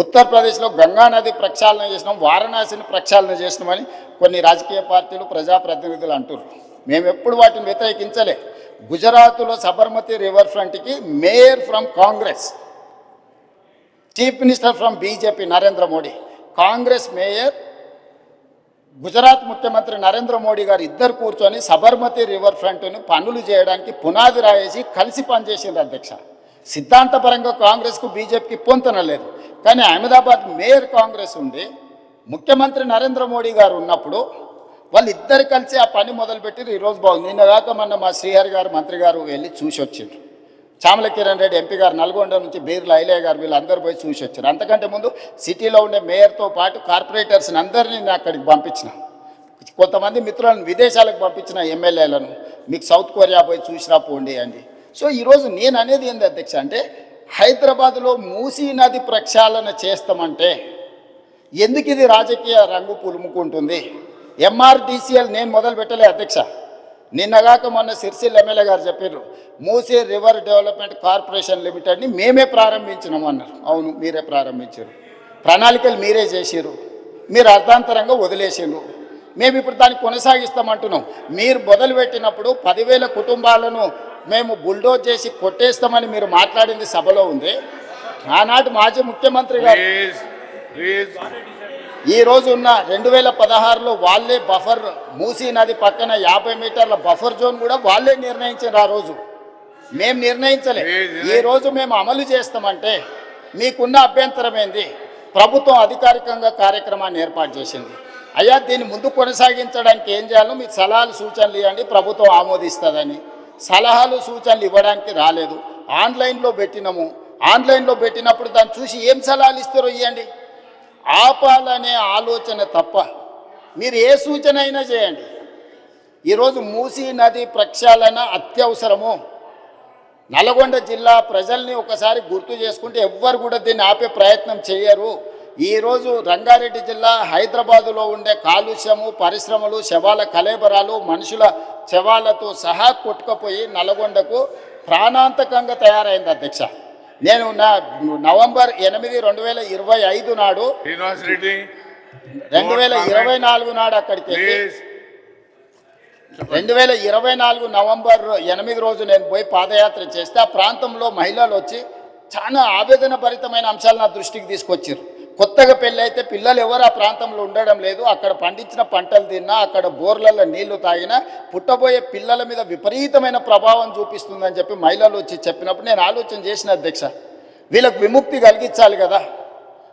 ఉత్తరప్రదేశ్లో గంగా నది ప్రక్షాళన చేసినాం, వారణాసిని ప్రక్షాళన చేసినామని కొన్ని రాజకీయ పార్టీలు ప్రజాప్రతినిధులు అంటున్నారు. మేము ఎప్పుడు వాటిని వ్యతిరేకించలే. గుజరాత్లో సబర్మతి రివర్ ఫ్రంట్కి mayor from Congress, chief minister from BJP Narendra Modi, Congress mayor, Gujarat ముఖ్యమంత్రి నరేంద్ర మోడీ గారు ఇద్దరు కూర్చొని సబర్మతి రివర్ ఫ్రంట్ను పనులు చేయడానికి పునాది రాయేసి కలిసి పనిచేసింది అధ్యక్ష. సిద్ధాంతపరంగా కాంగ్రెస్కు బీజేపీకి పొంతన లేదు. కానీ అహ్మదాబాద్ మేయర్ కాంగ్రెస్ ఉండి ముఖ్యమంత్రి నరేంద్ర మోడీ గారు ఉన్నప్పుడు వాళ్ళిద్దరు కలిసి ఆ పని మొదలుపెట్టి ఈరోజు బాగుంది. నిన్నగాక మొన్న మా శ్రీహరి గారు మంత్రి గారు వెళ్ళి చూసి వచ్చిండ్రు. చామల కిరణ్ రెడ్డి ఎంపీ గారు నల్గొండ నుంచి బీర్ల ఐలయ్య గారు వీళ్ళందరూ పోయి చూసి వచ్చారు. అంతకంటే ముందు సిటీలో ఉండే మేయర్తో పాటు కార్పొరేటర్స్ని అందరినీ నేను అక్కడికి పంపించిన, కొంతమంది మిత్రులను విదేశాలకు పంపించిన ఎమ్మెల్యేలను, మీకు సౌత్ కొరియా పోయి చూసిరా పోండి అండి. సో ఈరోజు నేను అనేది ఏంది అధ్యక్ష అంటే, హైదరాబాద్లో మూసీ నది ప్రక్షాళన చేస్తామంటే ఎందుకు ఇది రాజకీయ రంగు పులుముకుంటుంది? ఎంఆర్డీసీఎల్ నేను మొదలు పెట్టలే అధ్యక్ష. నిన్నగాక మొన్న సిరిసిల్ల ఎమ్మెల్యే గారు చెప్పారు, మూసీ రివర్ డెవలప్మెంట్ కార్పొరేషన్ లిమిటెడ్ని మేమే ప్రారంభించినాము అన్నారు. అవును, మీరే ప్రారంభించారు, ప్రణాళికలు మీరే చేసారు, మీరు అర్థాంతరంగా వదిలేసారు. మేము ఇప్పుడు దాన్ని కొనసాగిస్తామంటున్నాం. మీరు మొదలుపెట్టినప్పుడు 10,000 కుటుంబాలను మేము బుల్డోజ్ చేసి కొట్టేస్తామని మీరు మాట్లాడింది సభలో ఉంది. ఆనాటి మాజీ ముఖ్యమంత్రి గారు ఈ రోజు ఉన్న 2016లో వాళ్ళే బఫర్, మూసీ నది పక్కన 50 మీటర్ల బఫర్ జోన్ కూడా వాళ్ళే నిర్ణయించారు. ఆ రోజు మేము నిర్ణయించలే. ఈ రోజు మేము అమలు చేస్తామంటే మీకున్న అభ్యంతరం ఏంది? ప్రభుత్వం అధికారికంగా కార్యక్రమాన్ని ఏర్పాటు చేసింది. అయ్యా, దీన్ని ముందు కొనసాగించడానికి ఏం చేయాలో మీకు సలహాలు సూచనలు ఇవ్వండి, ప్రభుత్వం ఆమోదిస్తుందని. సలహాలు సూచనలు ఇవ్వడానికి రాలేదు. ఆన్లైన్లో పెట్టినాము. ఆన్లైన్లో పెట్టినప్పుడు దాన్ని చూసి ఏం సలహాలు ఇస్తారో ఇవ్వండి. ఆపాలనే ఆలోచన తప్ప మీరు ఏ సూచన అయినా చేయండి. ఈరోజు మూసీ నది ప్రక్షాళన అత్యవసరము. నల్గొండ జిల్లా ప్రజల్ని ఒకసారి గుర్తు చేసుకుంటే ఎవ్వరు కూడా దీన్ని ఆపే ప్రయత్నం చేయరు. ఈరోజు రంగారెడ్డి జిల్లా హైదరాబాదులో ఉండే కాలుష్యము, పరిశ్రమలు, శవాల కలేబరాలు, మనుషుల శవాలతో సహా కొట్టుకుపోయి నల్గొండకు ప్రాణాంతకంగా తయారైంది అధ్యక్ష. నేను నవంబర్ 8, 2025 నాడు 2024 నాడు అక్కడికి వెళ్ళి 2024 నవంబర్ 8 రోజు నేను పోయి పాదయాత్ర చేస్తే ఆ ప్రాంతంలో మహిళలు వచ్చి చాలా ఆవేదన భరితమైన అంశాలు నా దృష్టికి తీసుకొచ్చారు. కొత్తగా పెళ్ళి అయితే పిల్లలు ఎవరు ఆ ప్రాంతంలో ఉండడం లేదు, అక్కడ పండించిన పంటలు తిన్నా, అక్కడ బోర్లలో నీళ్లు తాగినా పుట్టబోయే పిల్లల మీద విపరీతమైన ప్రభావం చూపిస్తుందని చెప్పి మహిళలు వచ్చి చెప్పినప్పుడు నేను ఆలోచన చేసిన అధ్యక్ష, వీళ్ళకు విముక్తి కలిగించాలి కదా,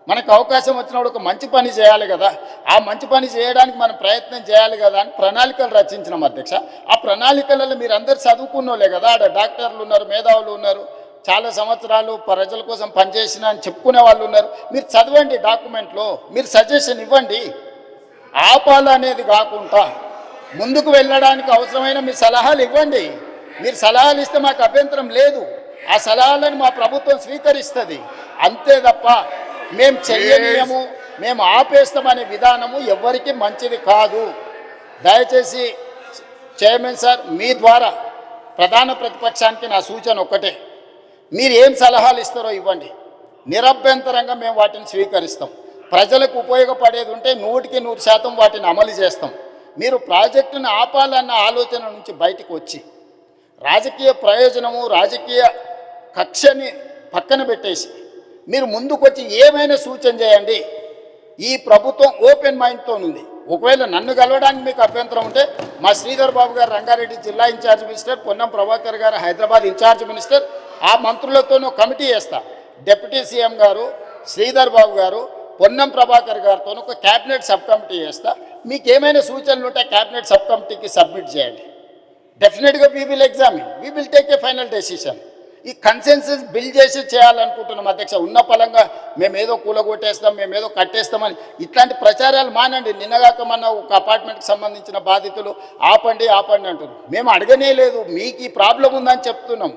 మనకు అవకాశం వచ్చినప్పుడు ఒక మంచి పని చేయాలి కదా, ఆ మంచి పని చేయడానికి మనం ప్రయత్నం చేయాలి కదా అని ప్రణాళికలు రచించినాం అధ్యక్ష. ఆ ప్రణాళికలలో మీరు అందరు చదువుకున్నోలే కదా, ఆడ డాక్టర్లు ఉన్నారు, మేధావులు ఉన్నారు, చాలా సంవత్సరాలు ప్రజల కోసం పనిచేసిన అని చెప్పుకునే వాళ్ళు ఉన్నారు. మీరు చదవండి, డాక్యుమెంట్లో మీరు సజెషన్ ఇవ్వండి. ఆపాలనేది కాకుండా ముందుకు వెళ్ళడానికి అవసరమైన మీ సలహాలు ఇవ్వండి. మీరు సలహాలు ఇస్తే మాకు అభ్యంతరం లేదు, ఆ సలహాలను మా ప్రభుత్వం స్వీకరిస్తుంది. అంతే తప్ప మేము చెయ్యలేము, మేము ఆపేస్తామనే విధానము ఎవరికి మంచిది కాదు. దయచేసి చైర్మన్ సార్, మీ ద్వారా ప్రధాన ప్రతిపక్షానికి నా సూచన ఒక్కటే, మీరు ఏం సలహాలు ఇస్తారో ఇవ్వండి, నిరభ్యంతరంగా మేము వాటిని స్వీకరిస్తాం. ప్రజలకు ఉపయోగపడేది ఉంటే 100% వాటిని అమలు చేస్తాం. మీరు ప్రాజెక్టును ఆపాలన్న ఆలోచన నుంచి బయటకు వచ్చి రాజకీయ ప్రయోజనము, రాజకీయ కక్షని పక్కన పెట్టేసి మీరు ముందుకొచ్చి ఏమైనా సూచన చేయండి. ఈ ప్రభుత్వం ఓపెన్ మైండ్తో ఉంది. ఒకవేళ నన్ను కలవడానికి మీకు అభ్యంతరం ఉంటే మా శ్రీధర్ బాబు గారు రంగారెడ్డి జిల్లా ఇన్ఛార్జ్ మినిస్టర్, పొన్నం ప్రభాకర్ గారు హైదరాబాద్ ఇన్ఛార్జ్ మినిస్టర్, ఆ మంత్రులతోనూ కమిటీ చేస్తా. డిప్యూటీ సీఎం గారు, శ్రీధర్ బాబు గారు, పొన్నం ప్రభాకర్ గారితో ఒక క్యాబినెట్ సబ్ కమిటీ చేస్తా. మీకు ఏమైనా సూచనలు ఉంటే క్యాబినెట్ సబ్ కమిటీకి సబ్మిట్ చేయండి. డెఫినెట్గా we will examine, we will take a final decision. ఈ కన్సెన్సస్ బిల్డ్ చేసి చేయాలనుకుంటున్నాం అధ్యక్ష. ఉన్న పలంగా మేమేదో కూలగొట్టేస్తాం, మేమేదో కట్టేస్తామని ఇట్లాంటి ప్రచారాలు మానండి. నిన్నగాక మన ఒక అపార్ట్మెంట్కి సంబంధించిన బాధితులు ఆపండి ఆపండి అంటారు. మేము అడగనే లేదు, మీకు ఈ ప్రాబ్లం ఉందని చెప్తున్నాం.